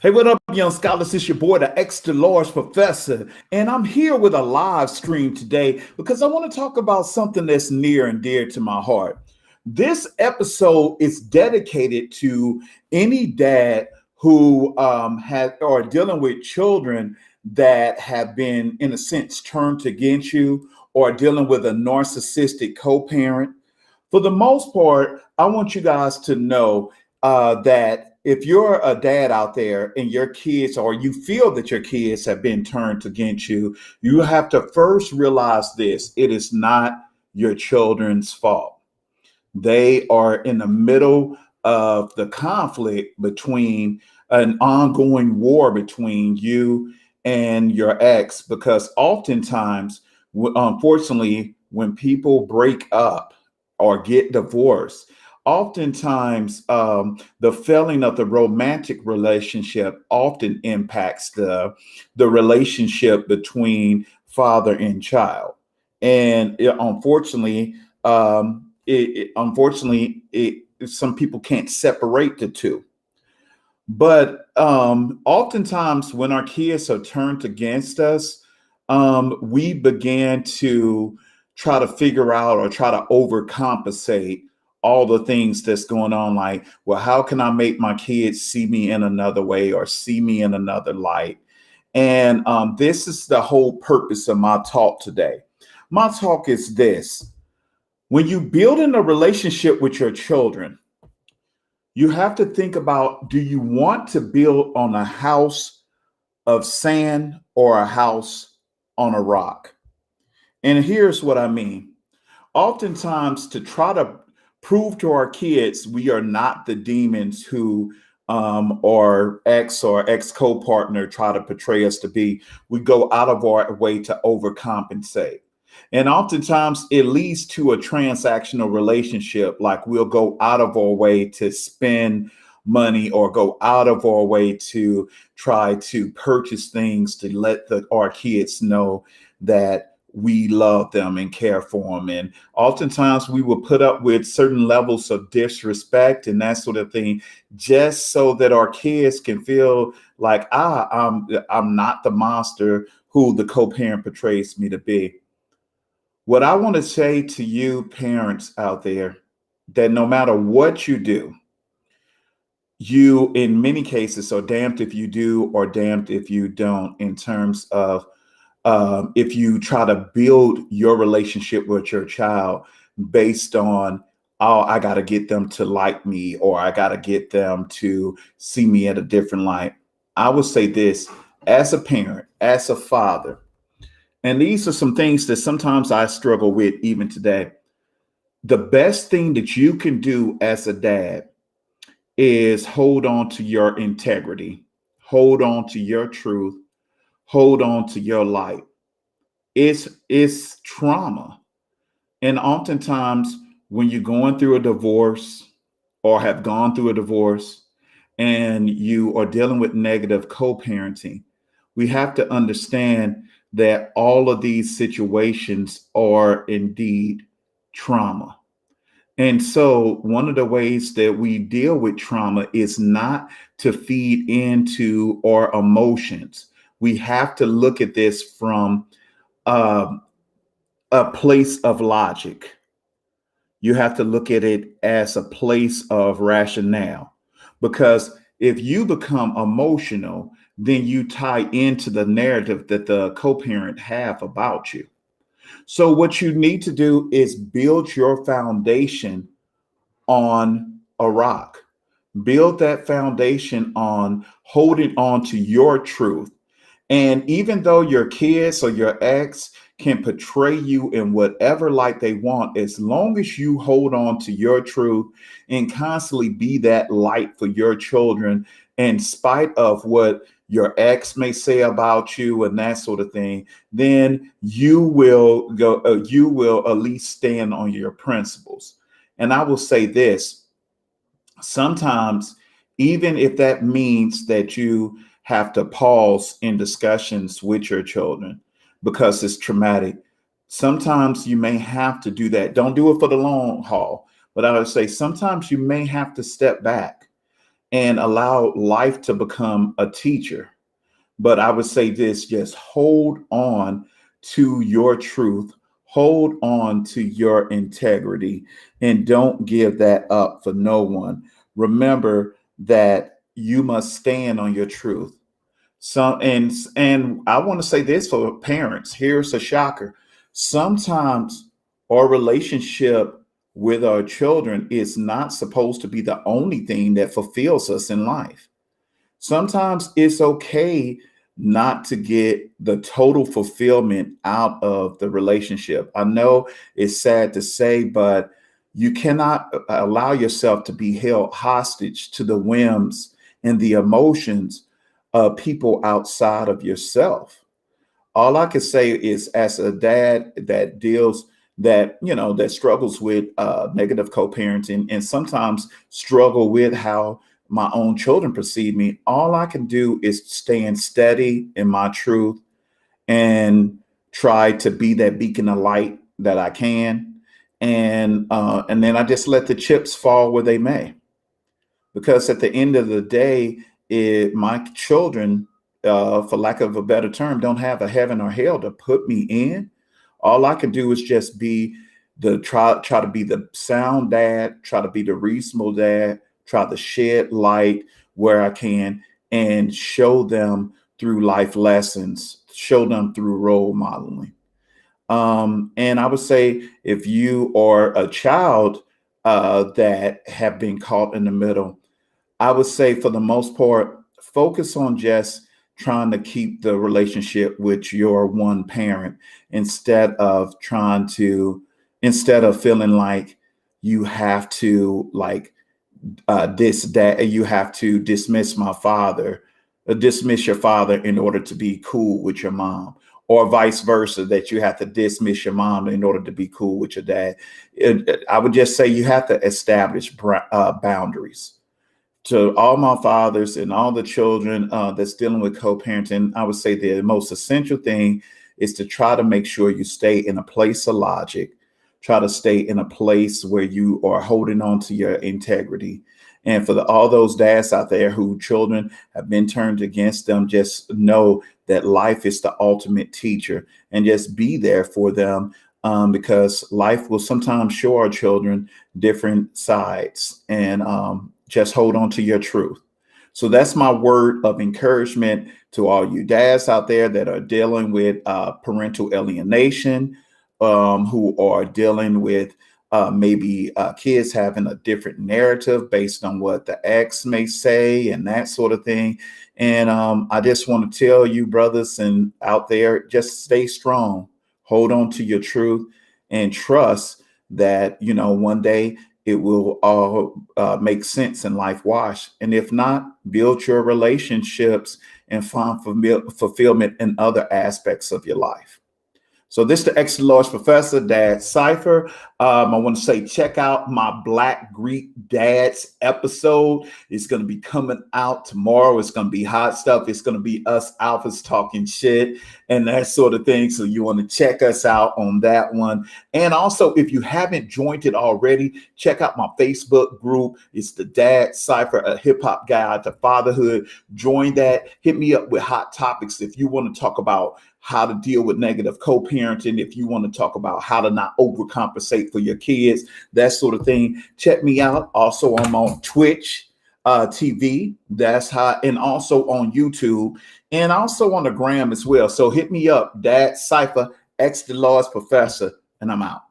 Hey, what up, young scholars? It's your boy, the extra large professor, and I'm here with a live stream today because I want to talk about something that's near and dear to my heart. This episode is dedicated to any dad who had or dealing with children that have been, in a sense, turned against you, or dealing with a narcissistic co-parent. For the most part, I want you guys to know that if you're a dad out there and your kids, or you feel that your kids have been turned against you, you have to first realize this: it is not your children's fault. They are in the middle of the conflict between an ongoing war between you and your ex, because oftentimes, unfortunately, when people break up or get divorced, oftentimes the failing of the romantic relationship often impacts the relationship between father and child. And unfortunately, some people can't separate the two. But oftentimes, when our kids are turned against us, we begin to try to figure out or try to overcompensate all the things that's going on. Like, well, how can I make my kids see me in another way or see me in another light? And this is the whole purpose of my talk today. My talk is this: when you build in a relationship with your children, you have to think about, do you want to build on a house of sand or a house on a rock? And here's what I mean. Oftentimes, to try to prove to our kids we are not the demons who our ex or ex co-partner try to portray us to be, we go out of our way to overcompensate. And oftentimes it leads to a transactional relationship. Like, we'll go out of our way to spend money or go out of our way to try to purchase things to let our kids know that we love them and care for them. And oftentimes we will put up with certain levels of disrespect and that sort of thing, just so that our kids can feel like, I'm not the monster who the co-parent portrays me to be. What I want to say to you parents out there, that no matter what you do, you in many cases are damned if you do or damned if you don't, in terms of if you try to build your relationship with your child based on, oh, I got to get them to like me, or I got to get them to see me at a different light. I would say this: as a parent, as a father, and these are some things that sometimes I struggle with even today. The best thing that you can do as a dad is hold on to your integrity, hold on to your truth, hold on to your light. It's trauma. And oftentimes, when you're going through a divorce or have gone through a divorce and you are dealing with negative co-parenting, we have to understand that all of these situations are indeed trauma. And so one of the ways that we deal with trauma is not to feed into our emotions. We have to look at this from um, a place of logic. You have to look at it as a place of rationale, because if you become emotional, then you tie into the narrative that the co-parent have about you. So what you need to do is build your foundation on a rock. Build that foundation on holding on to your truth. And even though your kids or your ex can portray you in whatever light they want, as long as you hold on to your truth and constantly be that light for your children, in spite of what your ex may say about you and that sort of thing, then you will go, you will at least stand on your principles. And I will say this: sometimes, even if that means that you have to pause in discussions with your children because it's traumatic, sometimes you may have to do that. Don't do it for the long haul, but I would say sometimes you may have to step back and allow life to become a teacher. But I would say this, just hold on to your truth, hold on to your integrity, and don't give that up for no one. Remember that you must stand on your truth. And I want to say this for parents. Here's a shocker. Sometimes our relationship with our children is not supposed to be the only thing that fulfills us in life. Sometimes it's okay not to get the total fulfillment out of the relationship. I know it's sad to say, but you cannot allow yourself to be held hostage to the whims and the emotions of people outside of yourself. All I can say is, as a dad that deals that struggles with negative co-parenting, and sometimes struggle with how my own children perceive me, all I can do is stand steady in my truth and try to be that beacon of light that I can. And then I just let the chips fall where they may, because at the end of the day, my children, for lack of a better term, don't have a heaven or hell to put me in. All I can do is just be try to be the sound dad, try to be the reasonable dad, try to shed light where I can, and show them through life lessons, show them through role modeling. And I would say, if you are a child that have been caught in the middle, I would say for the most part, focus on just trying to keep the relationship with your one parent, instead of feeling like you have to you have to dismiss your father in order to be cool with your mom, or vice versa, that you have to dismiss your mom in order to be cool with your dad. I would just say you have to establish boundaries. To all my fathers and all the children that's dealing with co-parenting, I would say the most essential thing is to try to make sure you stay in a place of logic, try to stay in a place where you are holding on to your integrity. And for all those dads out there who children have been turned against them, just know that life is the ultimate teacher, and just be there for them, because life will sometimes show our children different sides. And just hold on to your truth. So that's my word of encouragement to all you dads out there that are dealing with parental alienation, who are dealing with maybe kids having a different narrative based on what the ex may say and that sort of thing. And I just want to tell you, brothers and out there, just stay strong, hold on to your truth, and trust that, one day it will all make sense and life wash. And if not, build your relationships and find fulfillment in other aspects of your life. So this is the extra large professor, Dad Cypher. I want to say, check out my Black Greek Dads episode. It's going to be coming out tomorrow. It's going to be hot stuff. It's going to be us alphas talking shit and that sort of thing. So you want to check us out on that one. And also, if you haven't joined it already, check out my Facebook group. It's the Dad Cypher, a hip hop guide to fatherhood. Join that. Hit me up with hot topics if you want to talk about how to deal with negative co-parenting, if you want to talk about how to not overcompensate for your kids, that sort of thing. Check me out. Also, I'm on Twitch TV. That's how, and also on YouTube, and also on the gram as well. So hit me up, Dad Cypher, X the Lord's Professor, and I'm out.